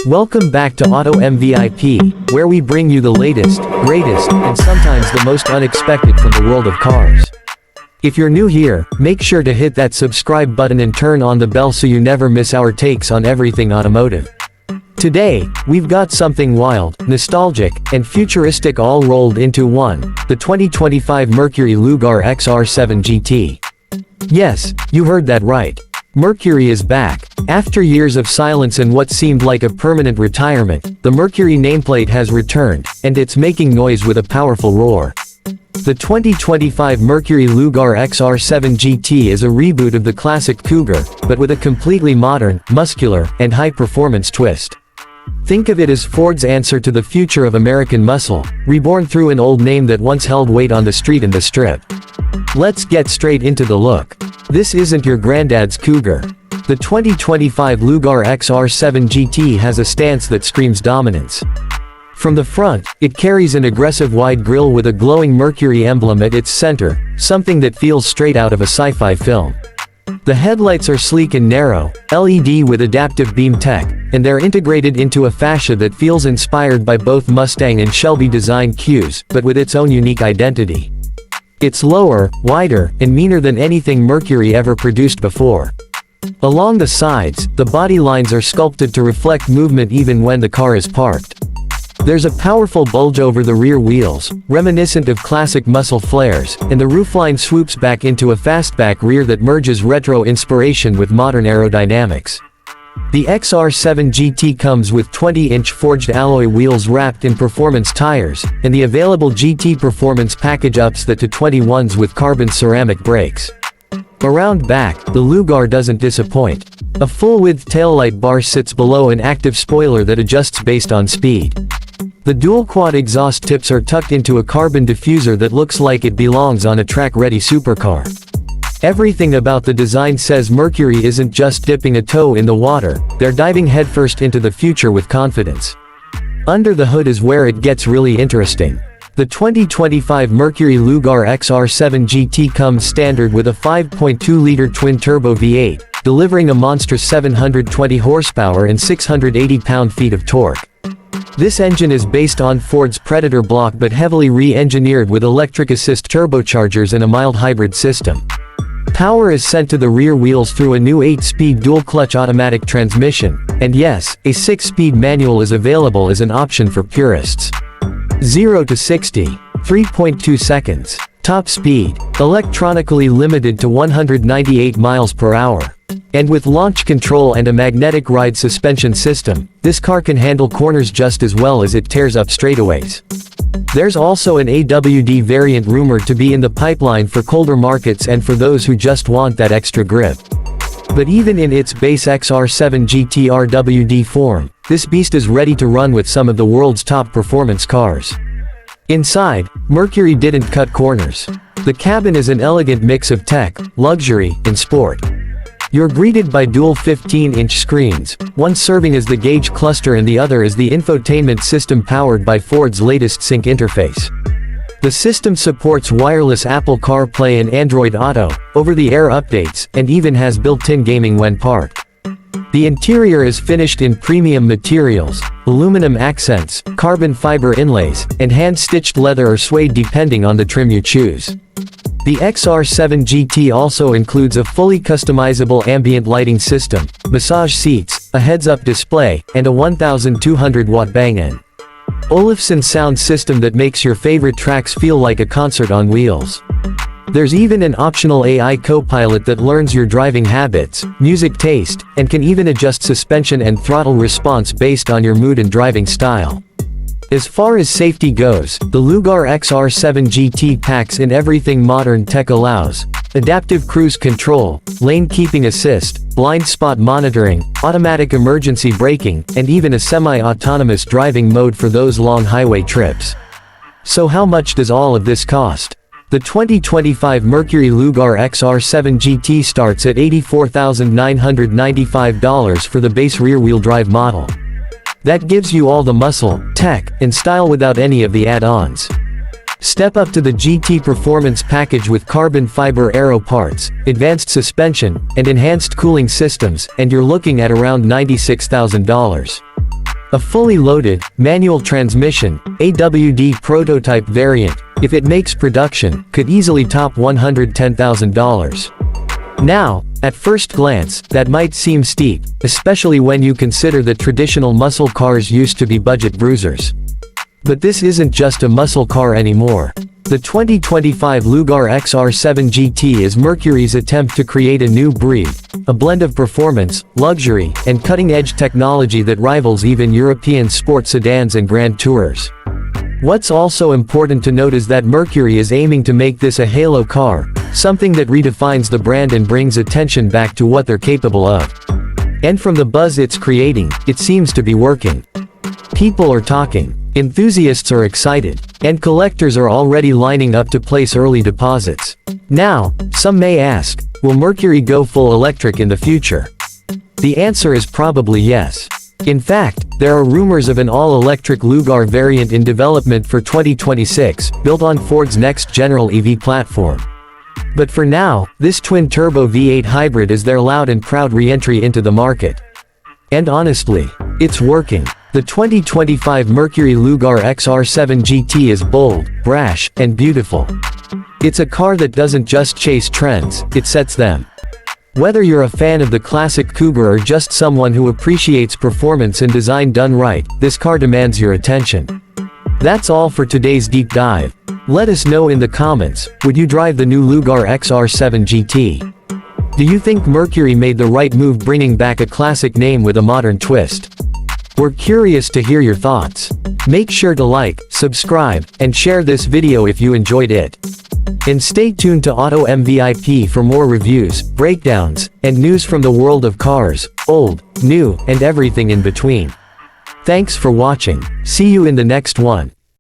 Welcome back to Auto MVIP, where we bring you the latest, greatest, and sometimes the most unexpected from the world of cars. If you're new here, make sure to hit that subscribe button and turn on the bell so you never miss our takes on everything automotive. Today, we've got something wild, nostalgic, and futuristic all rolled into one, the 2025 Mercury Lougar XR-7GT. Yes, you heard that right. Mercury is back. After years of silence and what seemed like a permanent retirement, the Mercury nameplate has returned, and it's making noise with a powerful roar. The 2025 Mercury Lougar XR-7GT is a reboot of the classic Cougar, but with a completely modern, muscular, and high-performance twist. Think of it as Ford's answer to the future of American muscle, reborn through an old name that once held weight on the street and the strip. Let's get straight into the look. This isn't your granddad's Cougar. The 2025 Lougar XR-7GT has a stance that screams dominance. From the front, it carries an aggressive wide grille with a glowing Mercury emblem at its center, something that feels straight out of a sci-fi film. The headlights are sleek and narrow, LED with adaptive beam tech, and they're integrated into a fascia that feels inspired by both Mustang and Shelby design cues, but with its own unique identity. It's lower, wider, and meaner than anything Mercury ever produced before. Along the sides, the body lines are sculpted to reflect movement even when the car is parked. There's a powerful bulge over the rear wheels, reminiscent of classic muscle flares, and the roofline swoops back into a fastback rear that merges retro inspiration with modern aerodynamics. The XR-7GT comes with 20-inch forged alloy wheels wrapped in performance tires, and the available GT Performance package ups that to 21s with carbon ceramic brakes. Around back, the Lougar doesn't disappoint. A full-width taillight bar sits below an active spoiler that adjusts based on speed. The dual-quad exhaust tips are tucked into a carbon diffuser that looks like it belongs on a track-ready supercar. Everything about the design says Mercury isn't just dipping a toe in the water, they're diving headfirst into the future with confidence. Under the hood is where it gets really interesting. The 2025 Mercury Lougar XR-7GT comes standard with a 5.2-liter twin-turbo V8, delivering a monstrous 720 horsepower and 680 pound-feet of torque. This engine is based on Ford's Predator block but heavily re-engineered with electric assist turbochargers and a mild hybrid system. Power is sent to the rear wheels through a new 8-speed dual-clutch automatic transmission, and yes, a 6-speed manual is available as an option for purists. 0 to 60, 3.2 seconds. Top speed, electronically limited to 198 miles per hour. And with launch control and a magnetic ride suspension system, this car can handle corners just as well as it tears up straightaways. There's also an AWD variant rumored to be in the pipeline for colder markets and for those who just want that extra grip. But even in its base XR-7GT RWD form, this beast is ready to run with some of the world's top performance cars. Inside, Mercury didn't cut corners. The cabin is an elegant mix of tech, luxury, and sport. You're greeted by dual 15-inch screens, one serving as the gauge cluster and the other as the infotainment system powered by Ford's latest Sync interface. The system supports wireless Apple CarPlay and Android Auto, over-the-air updates, and even has built-in gaming when parked. The interior is finished in premium materials, aluminum accents, carbon fiber inlays, and hand-stitched leather or suede depending on the trim you choose. The XR-7GT also includes a fully customizable ambient lighting system, massage seats, a heads-up display, and a 1,200-watt Bang & Olufsen sound system that makes your favorite tracks feel like a concert on wheels. There's even an optional AI co-pilot that learns your driving habits, music taste, and can even adjust suspension and throttle response based on your mood and driving style. As far as safety goes, the Lougar XR-7GT packs in everything modern tech allows: adaptive cruise control, lane keeping assist, blind spot monitoring, automatic emergency braking, and even a semi-autonomous driving mode for those long highway trips. So how much does all of this cost? The 2025 Mercury Lougar XR-7GT starts at $84,995 for the base rear-wheel drive model. That gives you all the muscle, tech, and style without any of the add-ons. Step up to the GT Performance package with carbon fiber aero parts, advanced suspension, and enhanced cooling systems, and you're looking at around $96,000. A fully loaded, manual transmission, AWD prototype variant, if it makes production, could easily top $110,000. Now, at first glance, that might seem steep, especially when you consider that traditional muscle cars used to be budget bruisers. But this isn't just a muscle car anymore. The 2025 Lougar XR-7GT is Mercury's attempt to create a new breed, a blend of performance, luxury, and cutting-edge technology that rivals even European sport sedans and Grand Tourers. What's also important to note is that Mercury is aiming to make this a halo car, something that redefines the brand and brings attention back to what they're capable of. And from the buzz it's creating, it seems to be working. People are talking. Enthusiasts are excited, and collectors are already lining up to place early deposits. Now, some may ask, will Mercury go full electric in the future? The answer is probably yes. In fact, there are rumors of an all-electric Lougar variant in development for 2026, built on Ford's next-general EV platform. But for now, this twin-turbo V8 hybrid is their loud and proud re-entry into the market. And honestly, it's working. The 2025 Mercury Lougar XR-7GT is bold, brash, and beautiful. It's a car that doesn't just chase trends, it sets them. Whether you're a fan of the classic Cougar or just someone who appreciates performance and design done right, this car demands your attention. That's all for today's deep dive. Let us know in the comments, would you drive the new Lougar XR-7GT? Do you think Mercury made the right move bringing back a classic name with a modern twist? We're curious to hear your thoughts. Make sure to like, subscribe, and share this video if you enjoyed it. And stay tuned to Auto MVIP for more reviews, breakdowns, and news from the world of cars, old, new, and everything in between. Thanks for watching. See you in the next one.